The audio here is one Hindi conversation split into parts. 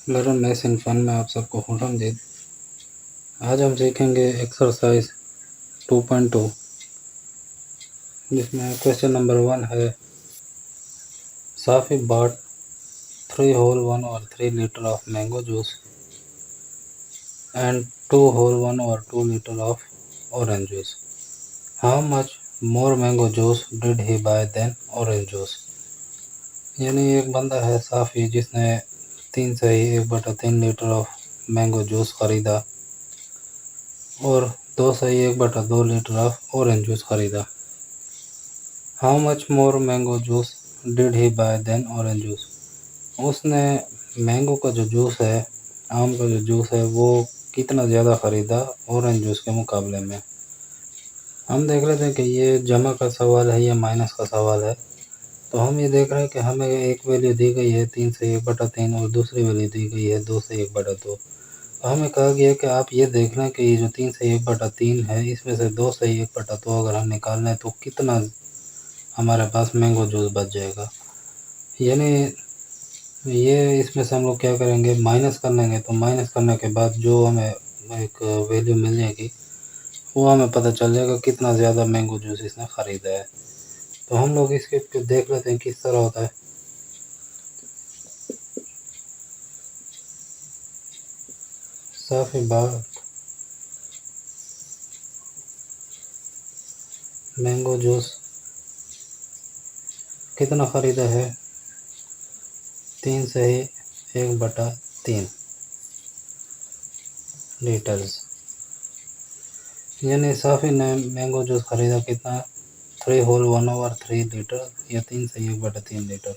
लर्न लेस इन फन में आप सबको खुशामदीद। आज हम सीखेंगे एक्सरसाइज 2.2 जिसमें क्वेश्चन नंबर 1 है साफी bought 3 whole 1 or 3 liter of mango juice and 2 whole 1 or 2 liter of orange juice. How much more mango juice did he buy than orange juice? यानी एक बंदा है साफी जिसने 3/1/3 लीटर ऑफ मैंगो जूस खरीदा और 2/1/2 लीटर ऑफ ऑरेंज जूस खरीदा। How much more mango juice did he buy then orange juice? उसने मैंगो का जो जूस है, आम का जो जूस है, वो कितना ज़्यादा ख़रीदा ऑरेंज जूस के मुकाबले में। हम देख रहे थे कि ये जमा का सवाल है या माइनस का सवाल है। तो हम ये देख रहे हैं कि हमें एक वैल्यू दी गई है 3/1/3 और दूसरी वैल्यू दी गई है 2/1/2। तो हमें कहा गया कि आप ये देख लें कि ये जो 3/1/3 है, इसमें से 2/1/2 अगर हम निकाल लें तो कितना हमारे पास मैंगो जूस बच जाएगा। यानी ये इसमें से हम लोग क्या करेंगे, माइनस कर लेंगे। तो माइनस करने के बाद जो हमें एक वैल्यू मिल जाएगी वो हमें पता चल जाएगा कितना ज़्यादा मैंगो जूस इसने ख़रीदा है। तो हम लोग इसके देख लेते हैं किस तरह होता है। साफी बात मैंगो जूस कितना ख़रीदा है, 3/1/3 लीटर्स। यानी साफी ने मैंगो जूस ख़रीदा कितना, 3 होल 1 ओवर 3 लीटर या 3/1/3 लीटर।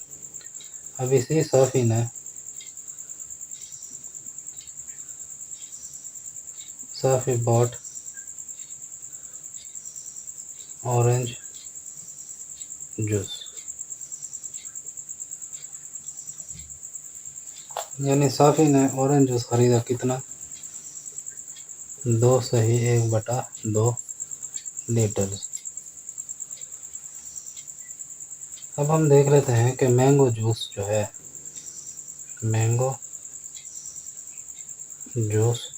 अब इसी साफी ने साफी बॉट ऑरेंज जूस, यानी साफी ने ऑरेंज जूस ख़रीदा कितना, 2/1/2 लीटर। अब हम देख लेते हैं कि मैंगो जूस जो है, mango juice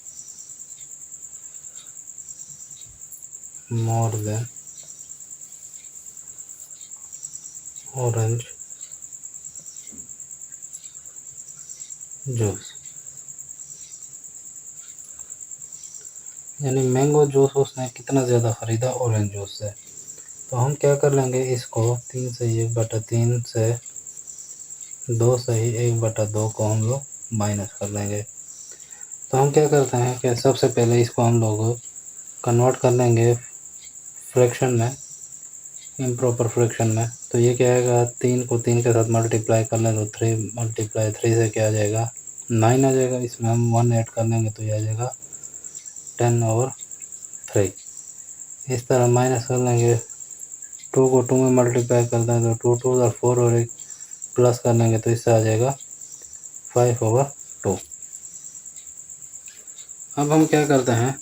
more than orange juice. यानी मैंगो जूस उसने कितना ज़्यादा ख़रीदा ऑरेंज जूस से। तो हम क्या कर लेंगे, इसको 3/1/3 से 2/1/2 को हम लोग माइनस कर लेंगे। तो हम क्या करते हैं कि सबसे पहले इसको हम लोग कन्वर्ट कर लेंगे फ्रैक्शन में, इम्प्रॉपर फ्रैक्शन में। तो ये क्या आएगा, 3 को 3 के साथ मल्टीप्लाई कर लें तो 3 × 3 से क्या आ जाएगा, 9 आ जाएगा। इसमें हम 1 ऐड कर लेंगे तो ये आ जाएगा 10/3। इस तरह माइनस कर लेंगे, 2 को 2 में मल्टीप्लाई कर दें तो 2 2 4 और एक प्लस कर लेंगे तो इससे आ जाएगा 5/2। अब हम क्या करते हैं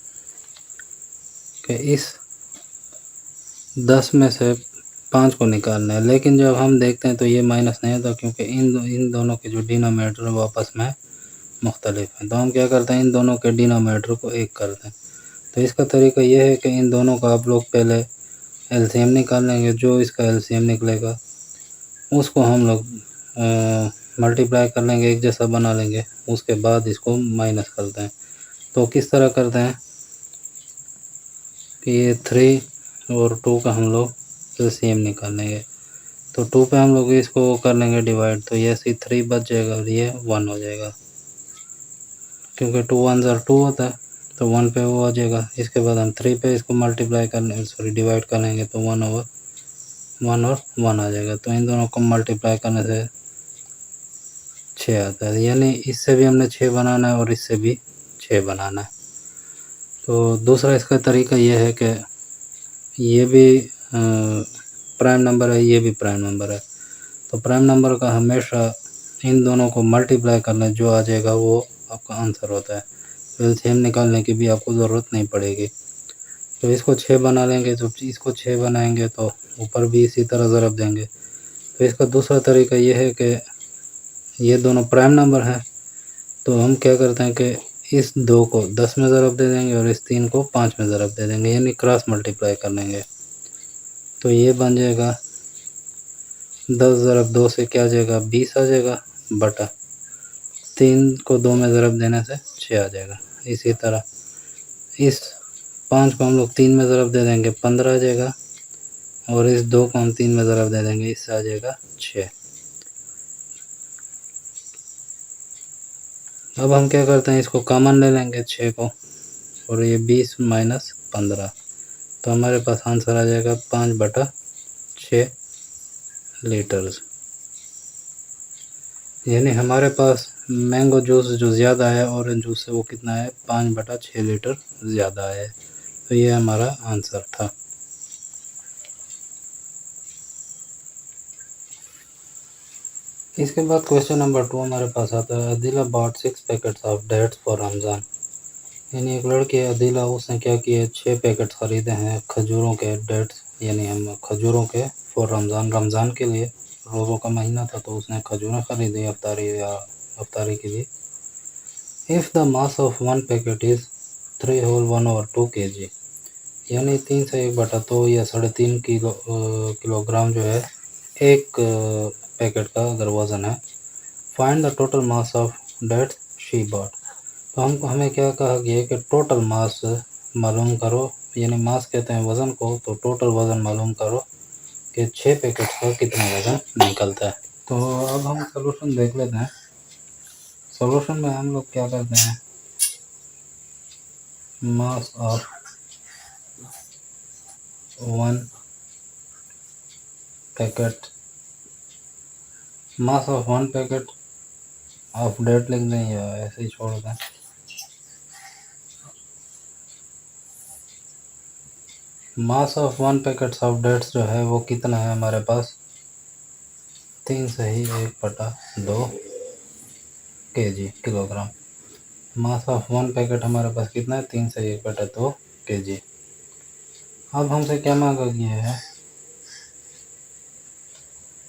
कि इस 10 में से 5 को निकालना है, लेकिन जब हम देखते हैं तो ये माइनस नहीं होता क्योंकि इन दोनों के जो डिनोमिनेटर है वो आपस में मुख्तलिफ हैं। तो हम क्या करते हैं, इन दोनों के डिनोमिनेटर को एक करते हैं। तो इसका तरीका ये है कि इन दोनों का आप लोग पहले एलसीएम निकाल लेंगे। जो इसका एलसीएम निकलेगा उसको हम लोग मल्टीप्लाई कर लेंगे, एक जैसा बना लेंगे। उसके बाद इसको माइनस करते हैं। तो किस तरह करते हैं कि ये 3 और 2 का हम लोग एलसीएम निकाल लेंगे। तो 2 पे हम लोग इसको कर लेंगे डिवाइड, तो ये 3 बच जाएगा और ये 1 हो जाएगा क्योंकि 2 1 2 होता है। तो 1 पे वो आ जाएगा। इसके बाद हम 3 पे इसको मल्टीप्लाई कर डिवाइड कर लेंगे तो 1 और 1 आ जाएगा। तो इन दोनों को मल्टीप्लाई करने से 6 आता है। यानी इससे भी हमने 6 बनाना है और इससे भी 6 बनाना है। तो दूसरा इसका तरीका ये है कि ये भी प्राइम नंबर है, ये भी प्राइम नंबर है। तो प्राइम नंबर का हमेशा इन दोनों को मल्टीप्लाई करना, जो आ जाएगा वो आपका आंसर होता है। तो एलसीएम निकालने की भी आपको ज़रूरत नहीं पड़ेगी। तो इसको 6 बना लेंगे, तो इसको 6 बनाएंगे तो ऊपर भी इसी तरह ज़रब देंगे। तो इसका दूसरा तरीका ये है कि ये दोनों प्राइम नंबर हैं तो हम क्या करते हैं कि इस 2 को 10 में ज़रब दे देंगे और इस 3 को 5 में ज़रब दे देंगे, यानी क्रॉस मल्टीप्लाई कर लेंगे। तो ये बन जाएगा 10 ज़रब 2 से क्या आ जाएगा, 20 आ जाएगा, बटा 3 को 2 में ज़रब देने से 6 आ जाएगा। इसी तरह इस 5 को हम लोग 3 में ज़रब दे देंगे, 15 आ जाएगा, और इस 2 को हम 3 में ज़रब दे देंगे, इससे आ जाएगा 6। अब हम क्या करते हैं, इसको कॉमन ले लेंगे 6 को, और ये 20 माइनस 15, तो हमारे पास आंसर आ जाएगा 5/6 लीटर्स। यानी हमारे पास मैंगो जूस जो ज़्यादा है ऑरेंज जूस से वो कितना है, 5/6 लीटर ज़्यादा है। तो ये हमारा आंसर था। इसके बाद क्वेश्चन नंबर 2 हमारे पास आता है, Adila bought 6 packets of dates for Ramzan. यानी एक लड़की है अदिला, उसने क्या किया, 6 पैकेट ख़रीदे हैं खजूरों के डेट्स, यानी हम खजूरों के फॉर रमज़ान के लिए, रोज़ों का महीना था तो उसने खजूरें ख़रीदी अफ्तारी के लिए। If the mass of one packet is 3 whole 1/2 kg, यानी 3 से 1/2 या 3.5 किलोग्राम जो है एक पैकेट का अगर वज़न है। Find the total mass of dates she bought. तो हमें क्या कहा गया है कि टोटल मास मालूम करो, यानी मास कहते हैं वज़न को, तो टोटल वज़न मालूम करो कि 6 पैकेट का कितना वज़न निकलता है। तो अब हम सॉल्यूशन देख लेते हैं। सॉल्यूशन में हम लोग क्या करते हैं, mass of one packet of date लिख दें या ऐसे ही छोड़ दें। Mass of one packet of dates जो है वो कितना है हमारे पास, 3 से ही 1/2 kg kilogram. Mass of one packet हमारे पास कितना है, 3 से 1/2 kg। अब हमसे क्या मांगा गया है,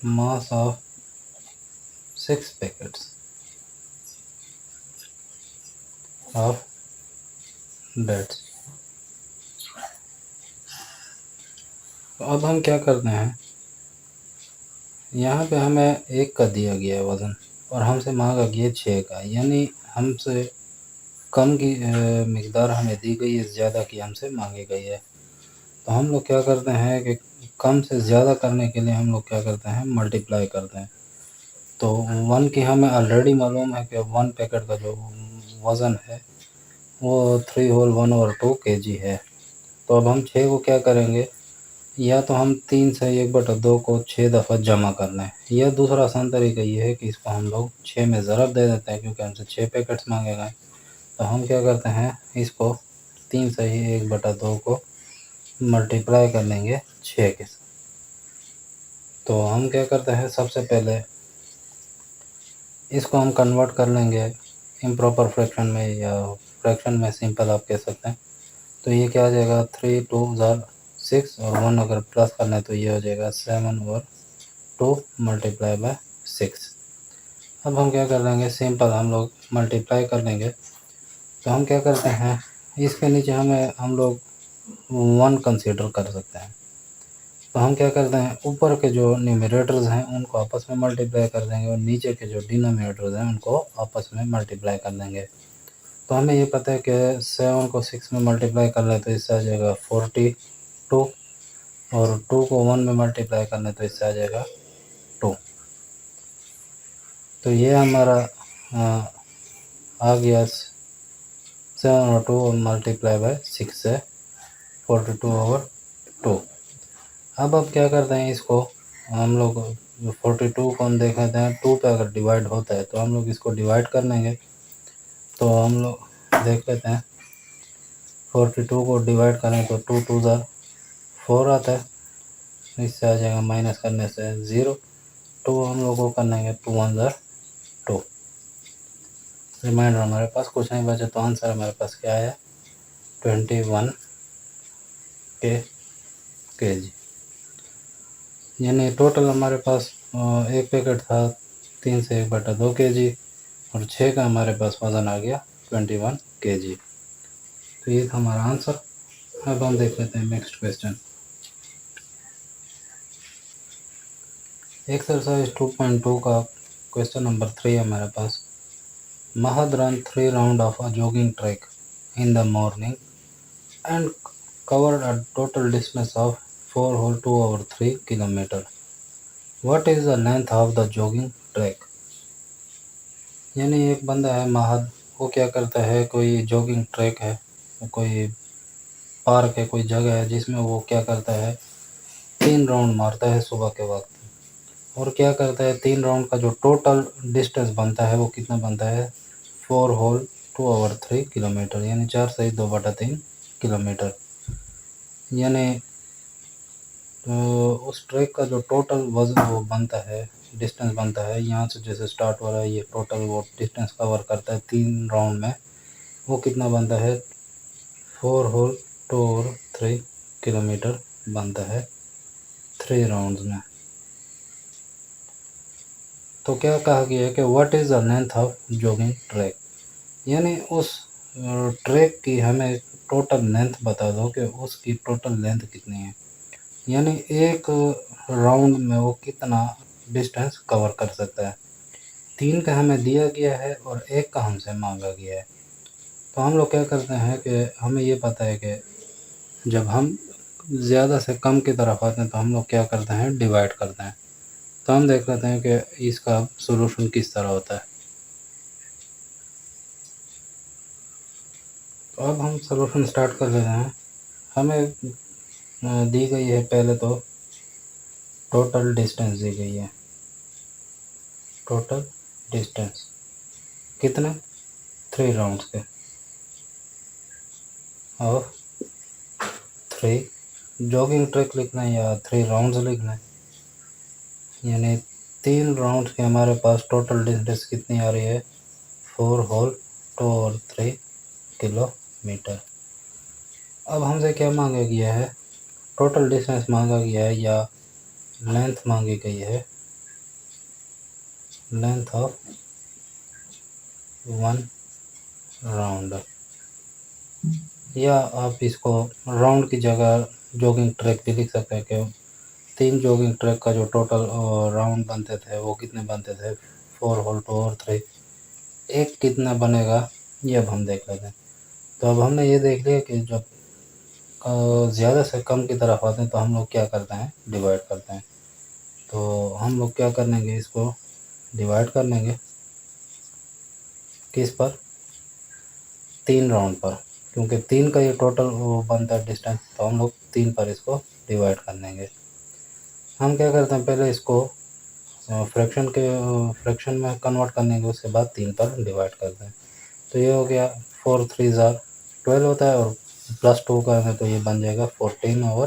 mass of 6 packets of dates. तो अब हम क्या करते हैं, यहाँ पे हमें 1 का दिया गया है वज़न और हमसे मांगा गया 6 का, यानी हमसे कम की मिकदार हमें दी गई है, ज़्यादा की हमसे मांगी गई है। तो हम लोग क्या करते हैं कि कम से ज़्यादा करने के लिए हम लोग क्या करते हैं, मल्टीप्लाई करते हैं। तो 1 की हमें ऑलरेडी मालूम है कि 1 पैकेट का जो वज़न है वो 3 होल 1/2 kg है। तो अब हम 6 को क्या करेंगे, या तो हम 3 से 1/2 को 6 दफ़ा जमा कर लें, या दूसरा आसान तरीका ये है कि इसको हम लोग 6 में ज़रब दे देते हैं, क्योंकि हमसे 6 पैकेट्स मांगे गए। तो हम क्या करते हैं, इसको 3 से ही 1/2 को मल्टीप्लाई कर लेंगे 6 के साथ। तो हम क्या करते हैं, सबसे पहले इसको हम कन्वर्ट कर लेंगे इम्प्रॉपर फ्रैक्शन में, या फ्रैक्शन में सिंपल आप कह सकते हैं। तो ये क्या आ जाएगा, 3 2 ज़ार 6 और 1 अगर प्लस करना है तो ये हो जाएगा 7/2 मल्टीप्लाई बाय 6। अब हम क्या कर लेंगे, सिंपल हम लोग मल्टीप्लाई कर लेंगे। तो हम क्या करते हैं, इसके नीचे हम लोग 1 कंसीडर कर सकते हैं। तो हम क्या करते हैं, ऊपर के जो न्यूमरेटर्स हैं उनको आपस में मल्टीप्लाई कर देंगे और नीचे के जो डिनोमिनेटर्स हैं उनको आपस में मल्टीप्लाई कर देंगे। तो हमें ये पता है कि 7 को 6 में मल्टीप्लाई कर लें तो इससे आ जाएगा 42, और 2 को 1 में मल्टीप्लाई कर लें तो इससे आ जाएगा 2। तो ये हमारा आ गया 7/2 मल्टीप्लाई बाय 6 है 42/2। अब क्या करते हैं, इसको हम लोग 42 को हम देख लेते हैं 2 पे अगर डिवाइड होता है तो हम लोग इसको डिवाइड कर लेंगे। तो हम लोग देख लेते हैं 42 को डिवाइड करें तो 2 2 ज़ार 4 आता है, इससे आ जाएगा माइनस करने से 0। 2 हम लोग को कर लेंगे 2 1 ज़ार 2। रिमाइंडर हमारे पास कुछ नहीं बचा, तो आंसर हमारे पास क्या है, 21 kg। यानी टोटल हमारे पास एक पैकेट था 3 से 1/2 kg, और 6 का हमारे पास वज़न आ गया 21 kg। तो ये था हमारा आंसर। अब हम देख लेते हैं नेक्स्ट क्वेश्चन। एक्सरसाइज 2.2 का क्वेश्चन नंबर 3 हमारे पास। Mahad ran 3 rounds of a jogging track in the morning and covered a total distance of 4 whole 2 over 3 kilometer. What is the length of the jogging track? यानी एक बंदा है महद, वो क्या करता है, कोई जॉगिंग ट्रैक है, कोई पार्क है, कोई जगह है जिसमें वो क्या करता है, 3 राउंड मारता है सुबह के वक्त। और क्या करता है, 3 राउंड का जो टोटल डिस्टेंस बनता है वो कितना बनता है, 4 होल 2 ओवर 3 किलोमीटर, यानी 4 सही 2/3 किलोमीटर। यानी तो उस ट्रैक का जो टोटल वजन वो बनता है, डिस्टेंस बनता है, यहाँ से जैसे स्टार्ट हो रहा है, ये टोटल वो डिस्टेंस कवर करता है 3 राउंड में, वो कितना बनता है, 4 होल 2 ओवर 3 किलोमीटर बनता है 3 राउंड्स में। तो क्या कहा गया है कि what is the length of jogging track, यानी उस ट्रैक की हमें टोटल लेंथ बता दो कि उसकी टोटल लेंथ कितनी है, यानी एक राउंड में वो कितना डिस्टेंस कवर कर सकता है। 3 का हमें दिया गया है और 1 का हमसे मांगा गया है। तो हम लोग क्या करते हैं कि हमें ये पता है कि जब हम ज़्यादा से कम की तरफ आते हैं तो हम लोग क्या करते हैं, डिवाइड करते हैं। तो हम देख लेते हैं कि इसका सॉल्यूशन किस तरह होता है। तो अब हम सॉल्यूशन स्टार्ट कर लेते हैं। हमें दी गई है पहले तो टोटल डिस्टेंस दी गई है, टोटल डिस्टेंस कितने, 3 राउंड्स के और 3 जॉगिंग ट्रैक लिखना है या 3 राउंड्स लिखना है, यानी 3 राउंड्स के हमारे पास टोटल डिस्टेंस कितनी आ रही है, 4 होल 2 और 3 किलोमीटर। अब हमसे क्या मांगा गया है, टोटल डिस्टेंस मांगा गया है या लेंथ मांगी गई है, लेंथ ऑफ 1 राउंड, या आप इसको राउंड की जगह जॉगिंग ट्रैक भी लिख सकते हैं कि 3 जॉगिंग ट्रैक का जो टोटल राउंड बनते थे वो कितने बनते थे, 4 होल 2 और 3, एक कितना बनेगा ये अब हम देख लेते हैं। तो अब हमने ये देख लिया कि जब ज़्यादा से कम की तरफ आते हैं तो हम लोग क्या करते हैं, डिवाइड करते हैं। तो हम लोग क्या कर लेंगे, इसको डिवाइड कर लेंगे किस पर, 3 राउंड पर, क्योंकि 3 का ये टोटल वो बनता है डिस्टेंस, तो हम लोग 3 पर इसको डिवाइड कर लेंगे। हम क्या करते हैं, पहले इसको फ्रैक्शन में कन्वर्ट करने के उसके बाद 3 पर डिवाइड करते हैं। तो ये हो गया 4 3 ज़ार 12 होता है, और +2 करेंगे तो ये बन जाएगा 14 ओवर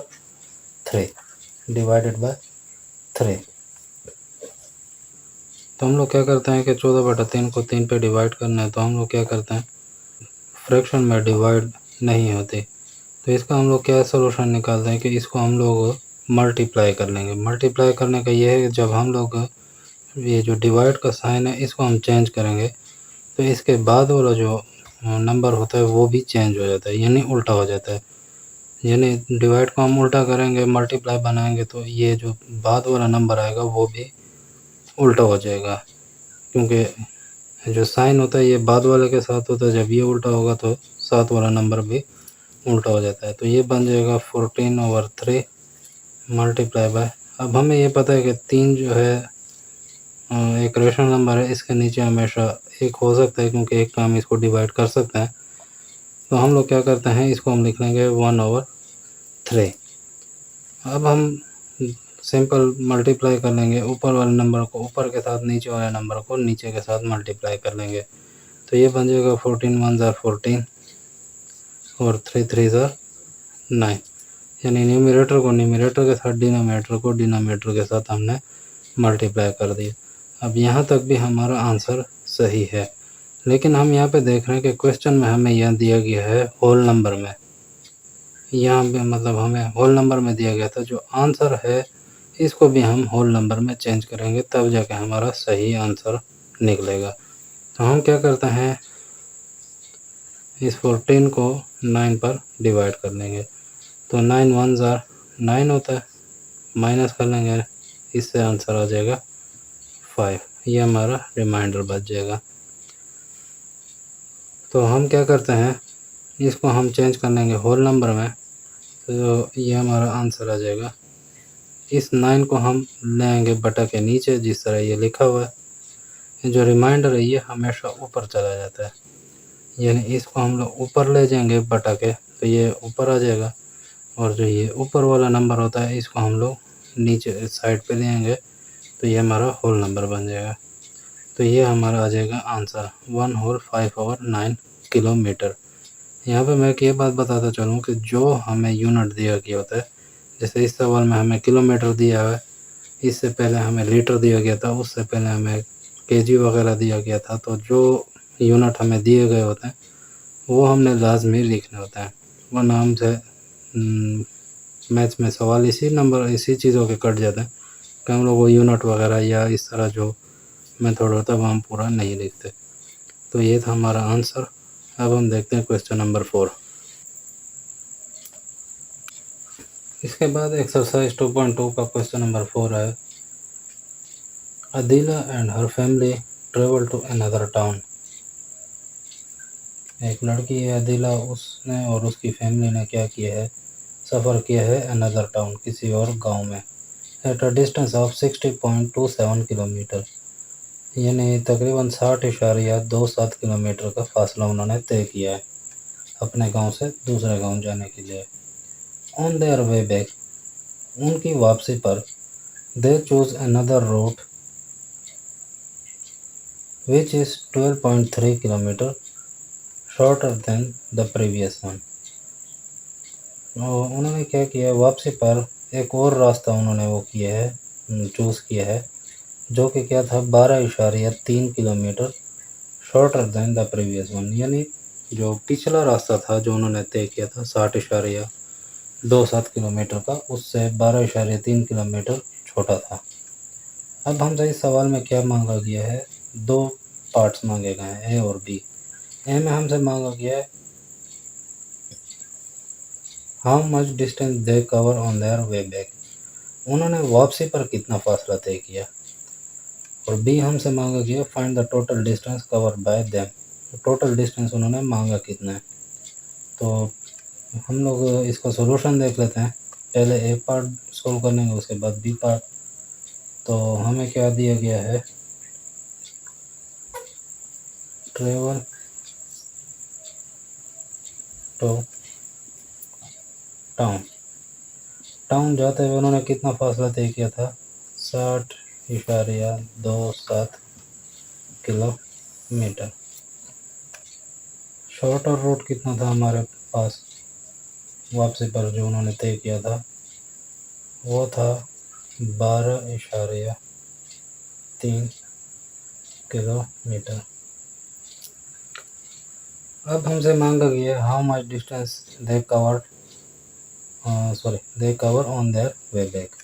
3 डिवाइडेड बाय 3। तो हम लोग क्या करते हैं कि 14/3 को 3 पे डिवाइड करना है, तो हम लोग क्या करते हैं, फ्रैक्शन में डिवाइड नहीं होती, तो इसका हम लोग क्या सॉल्यूशन निकालते हैं कि इसको हम लोग मल्टीप्लाई कर लेंगे। मल्टीप्लाई करने का ये है कि जब हम लोग ये जो डिवाइड का साइन है इसको हम चेंज करेंगे तो इसके बाद वाला जो नंबर होता है वो भी चेंज हो जाता है, यानी उल्टा हो जाता है। यानी डिवाइड को हम उल्टा करेंगे, मल्टीप्लाई बनाएंगे तो ये जो बाद वाला नंबर आएगा वो भी उल्टा हो जाएगा, क्योंकि जो साइन होता है ये बाद वाले के साथ होता है, जब ये उल्टा होगा तो साथ वाला नंबर भी उल्टा हो जाता है। तो ये बन जाएगा 14 ओवर 3 मल्टीप्लाई बाय, अब हमें ये पता है कि 3 जो है एक रेशनल नंबर है, इसके नीचे हमेशा 1 हो सकता है क्योंकि 1 का हम इसको डिवाइड कर सकते हैं। तो हम लोग क्या करते हैं, इसको हम लिख लेंगे 1 ओवर 3। अब हम सिंपल मल्टीप्लाई कर लेंगे, ऊपर वाले नंबर को ऊपर के साथ, नीचे वाले नंबर को नीचे के साथ मल्टीप्लाई कर लेंगे। तो ये बन जाएगा 14 1 ज़ार 14 और 3 3 ज़ार 9, यानी न्यूमरेटर को न्यूमरेटर के साथ, डिनोमिनेटर को डिनोमिनेटर के साथ हमने मल्टीप्लाई कर दिया। अब यहाँ तक भी हमारा आंसर सही है, लेकिन हम यहाँ पे देख रहे हैं कि क्वेश्चन में हमें यह दिया गया है होल नंबर में, यहाँ पे मतलब हमें होल नंबर में दिया गया था, जो आंसर है इसको भी हम होल नंबर में चेंज करेंगे तब जाके हमारा सही आंसर निकलेगा। तो हम क्या करते हैं, इस 14 को 9 पर डिवाइड कर लेंगे। तो 9 1 ज़ार 9 होता है, माइनस कर लेंगे, इससे आंसर आ जाएगा 5। ये हमारा रिमाइंडर बच जाएगा। तो हम क्या करते हैं, इसको हम चेंज कर लेंगे होल नंबर में, तो ये हमारा आंसर आ जाएगा। इस 9 को हम लेंगे बटा के नीचे, जिस तरह ये लिखा हुआ है। जो रिमाइंडर है ये हमेशा ऊपर चला जाता है, यानी इसको हम लोग ऊपर ले जाएंगे बटा के, तो ये ऊपर आ जाएगा। और जो ये ऊपर वाला नंबर होता है इसको हम लोग नीचे साइड पे ले आएंगे, तो ये हमारा होल नंबर बन जाएगा। तो ये हमारा आ जाएगा आंसर 1 होल 5 ओवर 9 किलोमीटर। यहाँ पे मैं एक ये बात बताता चलूँ कि जो हमें यूनिट दिया गया होता है, जैसे इस सवाल में हमें किलोमीटर दिया है, इससे पहले हमें लीटर दिया गया था, उससे पहले हमें केजी वगैरह दिया गया था। तो जो यूनिट हमें दिए गए होते हैं वो हमने लाजमी लिखने होते हैं, वरना हमसे मैथ्स में सवाल इसी चीज़ों के कट जाते हैं कि हम लोग वो यूनिट वगैरह या इस तरह जो मेथड होता है वो हम पूरा नहीं लिखते। तो ये था हमारा आंसर। अब हम देखते हैं क्वेश्चन नंबर 4। इसके बाद एक्सरसाइज 2.2 का क्वेश्चन नंबर 4 है, Adila and her family travel to another town. एक लड़की है अदीला, उसने और उसकी फैमिली ने क्या किया है, सफ़र किया है अनदर टाउन, किसी और गांव में, at a distance of 60.27 kilometre, यानी तकरीबन 60.27 किलोमीटर का फासला उन्होंने तय किया है अपने गांव से दूसरे गांव जाने के लिए। ऑन देयर वे बैक, उनकी वापसी पर, they choose another root which is 12.3 kilometre shorter than the previous one. उन्होंने क्या किया, वापसी पर एक और रास्ता उन्होंने वो किया है, चूज़ किया है, जो कि क्या था 12.3 kilometre shorter than the previous one, यानी जो पिछला रास्ता था जो उन्होंने तय किया था 60.27 किलोमीटर का, उससे 12.3 किलोमीटर छोटा था। अब हमसे इस सवाल में क्या मांगा गया है, दो पार्ट्स मांगे गए हैं, ए और बी। ए में हमसे मांगा गया है how much distance they cover on their way back, उन्होंने वापसी पर कितना फासला तय किया। और बी हमसे मांगा गया find the total distance cover by them, total distance उन्होंने मांगा कितना है। तो हम लोग इसका सॉल्यूशन देख लेते हैं, पहले ए पार्ट सोल्व कर लेंगे, उसके बाद बी पार्ट। तो हमें क्या दिया गया है, ट्रेवल टू टाउन, टाउन जाते हुए उन्होंने कितना फासला तय किया था, 60.27 किलोमीटर। शॉर्टर रूट कितना था हमारे पास, वापसी पर जो उन्होंने तय किया था वो था 12.3 किलोमीटर। अब हमसे मांगा गया how much distance they cover on their way back.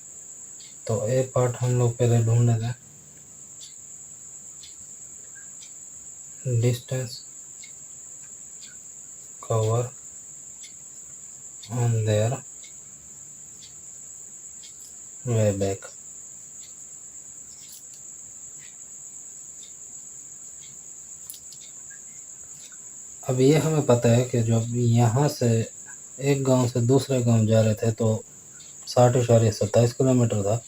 तो ए पार्ट हम लोग पहले ढूंढ लेते हैं, distance cover on their way back. अब ये हमें पता है कि जो यहाँ से एक गांव से दूसरे गांव जा रहे थे तो 60.27 किलोमीटर था,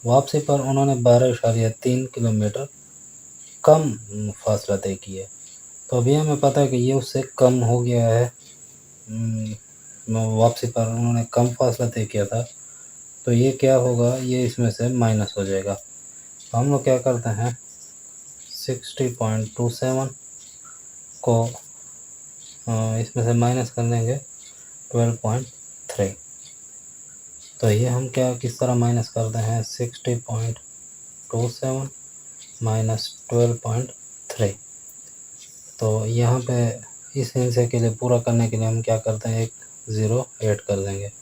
वापसी पर उन्होंने 12.3 किलोमीटर कम फासला तय किया। तो अभी हमें पता है कि ये उससे कम हो गया है, वापसी पर उन्होंने कम फासला तय किया था, तो ये क्या होगा, ये इसमें से माइनस हो जाएगा। तो हम लोग क्या करते हैं, 60.27 को इसमें से माइनस कर देंगे 12.3। तो ये हम क्या किस तरह माइनस करते हैं, 60.27 माइनस 12.3। तो यहाँ पे इस हिस्से के लिए पूरा करने के लिए हम क्या करते हैं, एक ज़ीरो ऐड कर देंगे।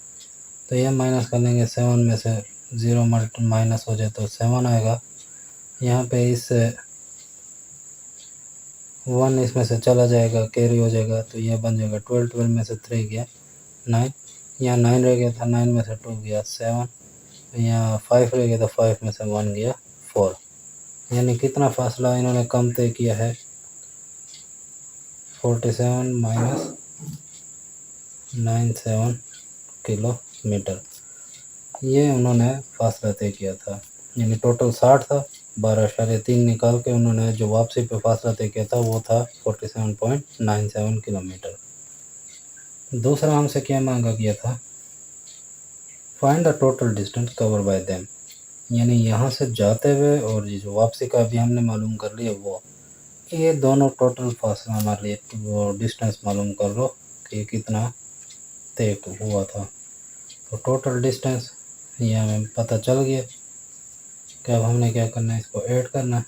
तो ये माइनस कर देंगे, 7 में से 0 माइनस हो जाए तो 7 आएगा। यहाँ पे इस 1 इसमें से चला जाएगा, कैरी हो जाएगा, तो यह बन जाएगा 12, 12 में से 3 गया 9, यहाँ 9 रह गया था, 9 में से 2 गया 7, यहाँ 5 रह गया था, 5 में से 1 गया 4। यानी कितना फासला इन्होंने कम तय किया है, 47 माइनस 97 किलोमीटर, ये उन्होंने फासला तय किया था। यानी टोटल 60 था, 12.3 निकाल के उन्होंने जो वापसी पे फासला तय किया था वो था 47.97 किलोमीटर। दूसरा हमसे क्या मांगा गया था, find the total distance cover by them, यानी यहाँ से जाते हुए और ये जो वापसी का भी हमने मालूम कर लिया, वो ये दोनों टोटल फासला हमारे लिए वो डिस्टेंस मालूम कर लो कि कितना तय हुआ था। तो टोटल डिस्टेंस ये हमें पता चल गया कि अब हमने क्या करना है, इसको ऐड करना है।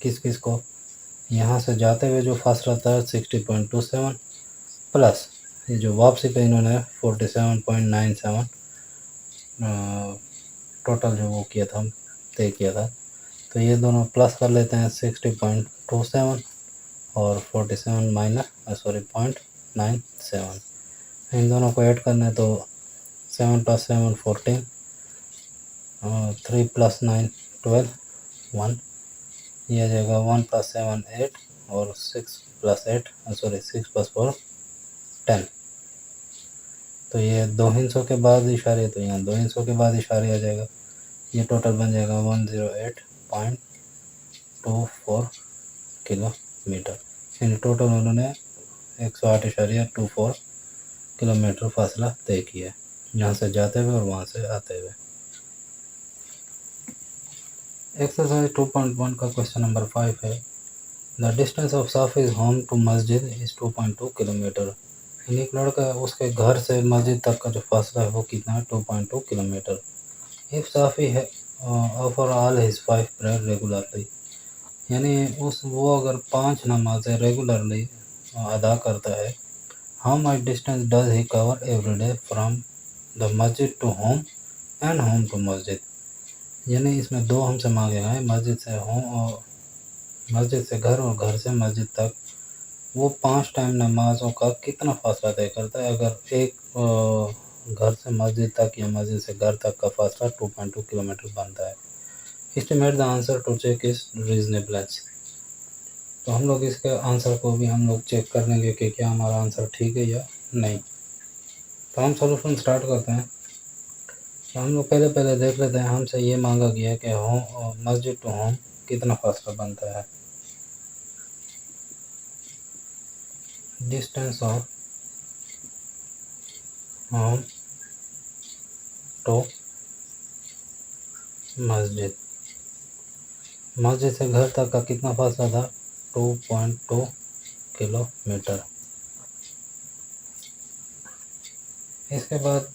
किस किस को, यहाँ से जाते हुए जो फासला था 60.27 प्लस ये जो वापसी पे इन्होंने 47.97 टोटल जो वो किया था, तय किया था, तो ये दोनों प्लस कर लेते हैं 60.27 और 47 माइनस 0.97, इन दोनों को ऐड करना है तो 7 + 7 14, 3 + 9 12, 1, ये आ जाएगा 1 + 7 8 और 6 + 4 10। तो ये 2 हिस्सों के बाद इशारे, तो यहाँ 2 हिस्सों के बाद इशारे आ जाएगा, ये टोटल बन जाएगा 108.24 किलोमीटर। यानी टोटल उन्होंने 108.24 किलोमीटर फासला तय किया है, यहाँ से जाते हुए और वहाँ से आते हुए। एक्सरसाइज 2.1 का क्वेश्चन नंबर 5 है, the distance of Safi's home to masjid is 2.2 kilometre. यानी एक लड़का उसके घर से मस्जिद तक का जो फासला है वो कितना है, 2.2 kilometre. If Safi he offer all his 5 prayer regularly, यानी वो अगर 5 नमाज़ें रेगुलरली अदा करता है, how much distance does he cover every day from the masjid to home and home to masjid. यानी इसमें 2 हमसे मांगे गए, मस्जिद से होम और मस्जिद से घर और घर से मस्जिद तक वो 5 टाइम नमाज़ों का कितना फासला तय करता है। अगर एक घर से मस्जिद तक या मस्जिद से घर तक का फासला 2.2 किलोमीटर बनता है। Estimate the answer to check is reasonableness, तो हम लोग इसके आंसर को भी हम लोग चेक कर लेंगे कि क्या हमारा आंसर ठीक है या नहीं। तो हम सॉल्यूशन स्टार्ट करते हैं। तो हम लोग पहले देख लेते हैं, हमसे ये मांगा गया है कि होम मस्जिद टू होम कितना फासला बनता है। डिस्टेंस ऑफ होम टू मस्जिद, मस्जिद से घर तक का कितना फासला था, 2.2 किलोमीटर। इसके बाद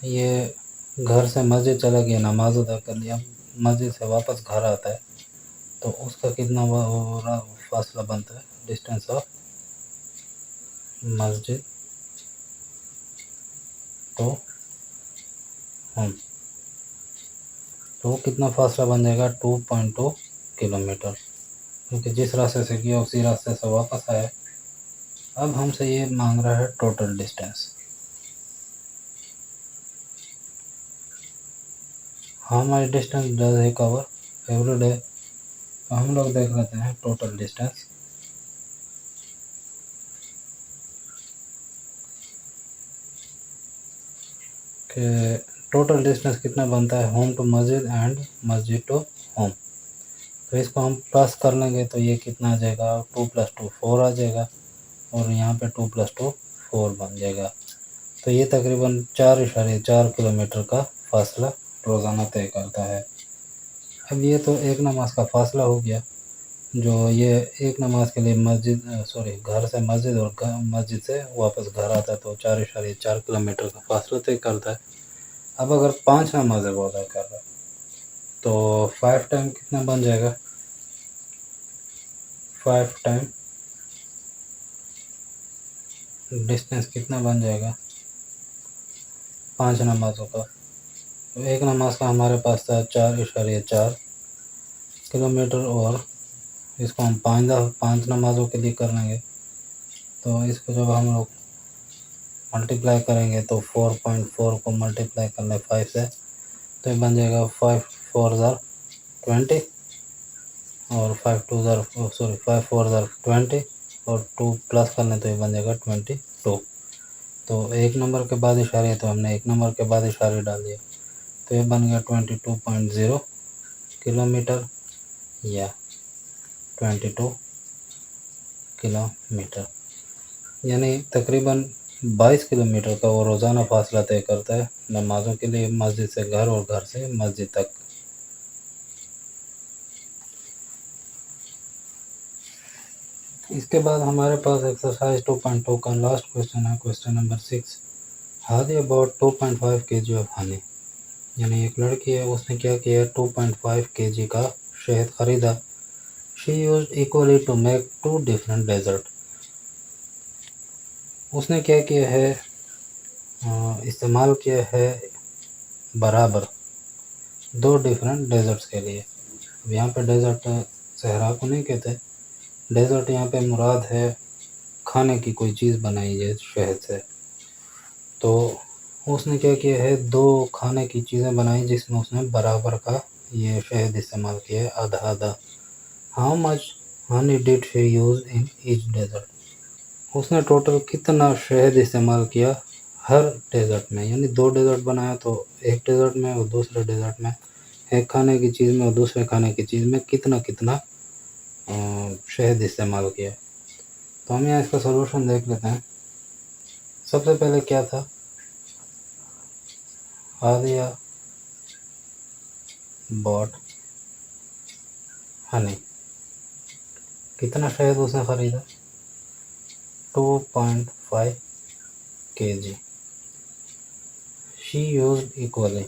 ये घर से मस्जिद चला गया, नमाज अदा कर लिया, मस्जिद से वापस घर आता है, तो उसका कितना फासला बनता है, डिस्टेंस ऑफ मस्जिद टू होम, तो कितना फासला बन जाएगा, 2.2 किलोमीटर, क्योंकि जिस रास्ते से गया उसी रास्ते से वापस आया। अब हमसे ये मांग रहा है total distance, how much distance does he cover every day. तो हम लोग देख लेते हैं टोटल डिस्टेंस। कि टोटल डिस्टेंस कितना बनता है, होम टू मस्जिद एंड मस्जिद टू होम, तो इसको हम प्लस कर लेंगे तो ये कितना आ जाएगा, 2 + 2 4 आ जाएगा, और यहाँ पे 2 + 2 4 बन जाएगा। तो ये तकरीबन 4.4 किलोमीटर का फासला रोज़ाना तय करता है। अब ये तो एक नमाज का फासला हो गया, जो ये एक नमाज के लिए घर से मस्जिद और मस्जिद से वापस घर आता है, तो 4.4 किलोमीटर का फासला तय करता है। अब अगर 5 नमाज़ें वो अदा कर रहा है तो 5 टाइम कितना बन जाएगा, 5 टाइम डिस्टेंस कितना बन जाएगा 5 नमाज़ों का। तो एक नमाज का हमारे पास था 4.4 किलोमीटर और इसको हम 5 नमाज़ों के लिए कर लेंगे। तो इसको जब हम लोग मल्टीप्लाई करेंगे तो 4.4 को मल्टीप्लाई कर लें 5 से, तो ये बन जाएगा 5 4 ज़ार 20 और 5 4 ज़ार 20 और 2 प्लस कर लें तो ये बन जाएगा 22। तो एक नंबर के बाद इशारे तो हमने एक नंबर के बाद इशारे डाल दिए, तो ये बन गया 22.0 किलोमीटर या 22 किलोमीटर, यानी तकरीबन 22 किलोमीटर का वो रोज़ाना फासला तय करता है नमाज़ों के लिए, मस्जिद से घर और घर से मस्जिद तक। इसके बाद हमारे पास एक्सरसाइज 2.2 का लास्ट क्वेश्चन है, question number 6। Hadi about 2.5 kg of honey, यानी एक लड़की है, उसने क्या किया 2.5 kg का शहद खरीदा। She used equally to make 2 different dessert. उसने क्या किया है, इस्तेमाल किया है बराबर 2 डिफरेंट डेजर्ट्स के लिए। अब यहाँ पे डेजर्ट सहरा को नहीं कहते, डेजर्ट यहाँ पे मुराद है खाने की कोई चीज़ बनाई है शहद से। तो उसने क्या किया है, 2 खाने की चीज़ें बनाई जिसमें उसने बराबर का ये शहद इस्तेमाल किया है, आधा आधा। How much honey did she use in each dessert, उसने टोटल कितना शहद इस्तेमाल किया हर डेजर्ट में, यानी 2 डेजर्ट बनाया तो एक डेजर्ट में और दूसरे डेजर्ट में, एक खाने की चीज़ में और दूसरे खाने की चीज़ में कितना कितना शहद इस्तेमाल किया। तो हम यहाँ इसका सलूशन देख लेते हैं। सबसे पहले क्या था, आदिया बॉट हनी, कितना शहद उसने ख़रीदा 2.5 kg। She used equally,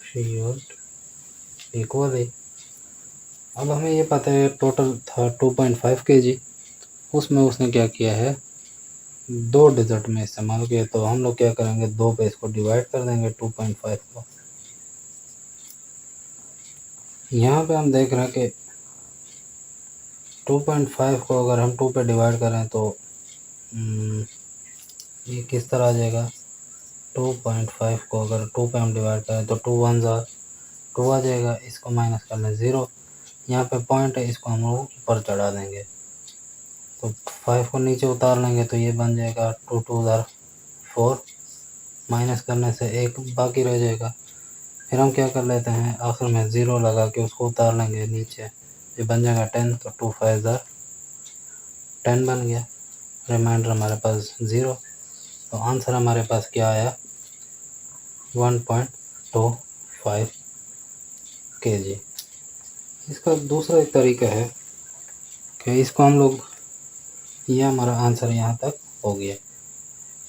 she used equally. अब हमें ये पता है टोटल था 2.5 kg, उसमें उसने क्या किया है 2 डेजर्ट में इस्तेमाल किया। तो हम लोग क्या करेंगे, 2 पे इसको डिवाइड कर देंगे 2.5 को। यहाँ पे हम देख रहे हैं कि 2.5 को अगर हम 2 पे डिवाइड करें तो ये किस तरह आ जाएगा, 2.5 को अगर 2 पे हम डिवाइड करें तो 2 1 ज़ार 2 आ जाएगा, इसको माइनस कर लें 0, यहाँ पे पॉइंट है, इसको हम लोग ऊपर चढ़ा देंगे। तो 5 को नीचे उतार लेंगे तो ये बन जाएगा 2 2 ज़ार 4, माइनस करने से 1 बाकी रह जाएगा। फिर हम क्या कर लेते हैं, आखिर में 0 लगा के उसको उतार लेंगे नीचे, ये बन जाएगा 10, तो 2 5 ज़ार 10 बन गया, रिमाइंडर हमारे पास 0। तो आंसर हमारे पास क्या आया 1.25 kg। इसका दूसरा एक तरीका है कि इसको हम लोग, ये हमारा आंसर यहाँ तक हो गया।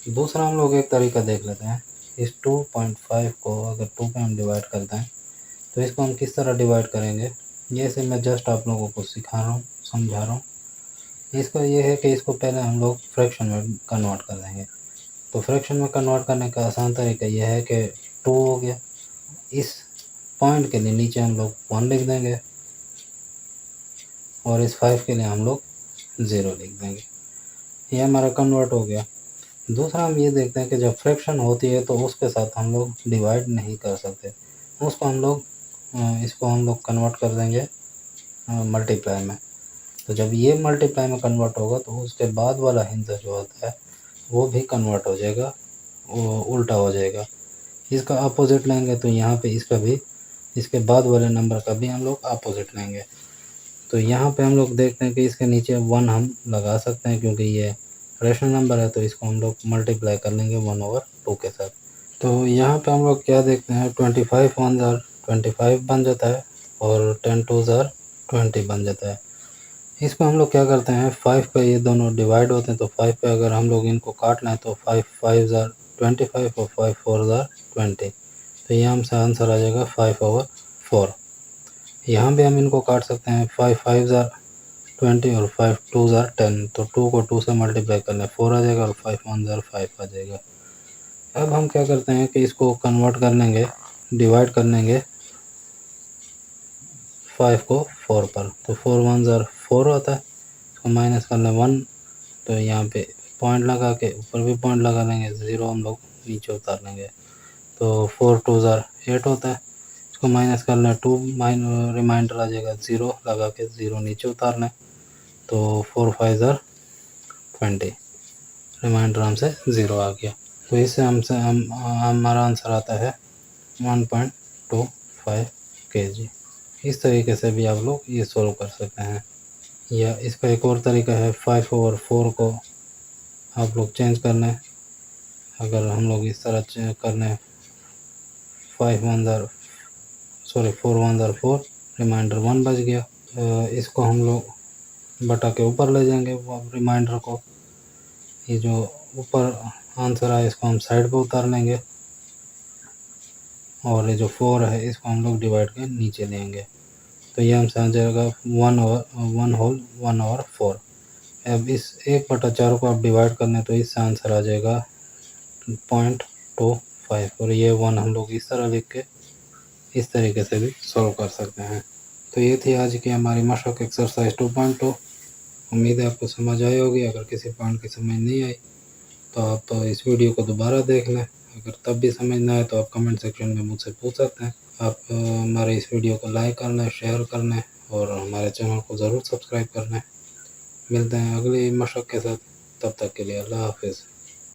दूसरा हम लोग एक तरीका देख लेते हैं, इस 2.5 को अगर 2 पे हम डिवाइड करते हैं तो इसको हम किस तरह डिवाइड करेंगे, ये से मैं जस्ट आप लोगों को सिखा रहा हूँ, समझा रहा हूँ। इसका ये है कि इसको पहले हम लोग फ्रैक्शन में कन्वर्ट कर देंगे। तो फ्रैक्शन में कन्वर्ट करने का आसान तरीका यह है कि 2 हो गया, इस पॉइंट के लिए नीचे हम लोग 1 लिख देंगे और इस 5 के लिए हम लोग 0 लिख देंगे, ये हमारा कन्वर्ट हो गया। दूसरा हम ये देखते हैं कि जब फ्रैक्शन होती है तो उसके साथ हम लोग डिवाइड नहीं कर सकते, उसको हम लोग इसको हम लोग कन्वर्ट कर देंगे मल्टीप्लाई में। तो जब ये मल्टीप्लाई में कन्वर्ट होगा तो उसके बाद वाला हिस्सा जो होता है वो भी कन्वर्ट हो जाएगा, वो उल्टा हो जाएगा। इसका अपोजिट लेंगे तो यहाँ पे इसका भी, इसके बाद वाले नंबर का भी हम लोग अपोजिट लेंगे। तो यहाँ पे हम लोग देखते हैं कि इसके नीचे 1 हम लगा सकते हैं क्योंकि ये रेशनल नंबर है, तो इसको हम लोग मल्टीप्लाई कर लेंगे 1/2 के साथ। तो यहाँ पे हम लोग क्या देखते हैं, 25 1 ज़ार 25 बन जाता है और 10 2 ज़ार 20 बन जाता है। इसको हम लोग क्या करते हैं, 5 पे ये दोनों डिवाइड होते हैं, तो 5 पे अगर हम लोग इनको काट लें तो 5 5 ज़ार 25 और 5 4 ज़ार 20, तो ये हमसे आंसर आ जाएगा 5/4। यहाँ भी हम इनको काट सकते हैं, 5 5 ज़ार 20 और 5 2 ज़ार 10, तो 2 को 2 से मल्टीप्लाई कर लें 4 आ जाएगा और 5 1 ज़ार 5 आ जाएगा। अब हम क्या करते हैं कि इसको कन्वर्ट कर लेंगे, डिवाइड कर लेंगे 5 को 4 पर, तो 4 1 ज़र 4 होता है, इसको माइनस करना 1, तो यहाँ पे पॉइंट लगा के ऊपर भी पॉइंट लगा लेंगे, 0 हम लोग नीचे उतार लेंगे, तो 4 2 ज़र 8 होता है, इसको माइनस करना 2, रिमाइंडर आ जाएगा 0, लगा के 0 नीचे उतारना है, तो 4 5 ज़र 20, रिमाइंडर हमसे 0 आ गया। तो इससे हमारा आंसर आता है 1.25 kg। इस तरीके से भी आप लोग ये सोल्व कर सकते हैं। या इसका एक और तरीका है, 5/4 को आप लोग चेंज करना है। अगर हम लोग इस तरह करना है, 4 1 ज़र 4, रिमाइंडर 1 बच गया, इसको हम लोग बटा के ऊपर ले जाएंगे रिमाइंडर को। ये जो ऊपर आंसर आया इसको हम साइड पे उतार लेंगे, और ये जो 4 है इसको हम लोग डिवाइड के नीचे लेंगे, तो ये हमसे आ जाएगा 1/4। अब इस 1/4 को आप डिवाइड करने, तो इससे आंसर आ जाएगा 0.25, और ये 1 हम लोग इस तरह लिख के इस तरीके से भी सॉल्व कर सकते हैं। तो ये थी आज की हमारी मशक एक्सरसाइज 2.2। उम्मीद है आपको समझ आई होगी। अगर किसी पॉइंट की समझ नहीं आई तो आप इस वीडियो को दोबारा देख लें। अगर तब भी समझ ना आए तो आप कमेंट सेक्शन में मुझसे पूछ सकते हैं। आप हमारे इस वीडियो को लाइक करना है, शेयर करना है, और हमारे चैनल को ज़रूर सब्सक्राइब करना है। मिलते हैं अगली मशक के साथ, तब तक के लिए अल्लाह हाफिज़।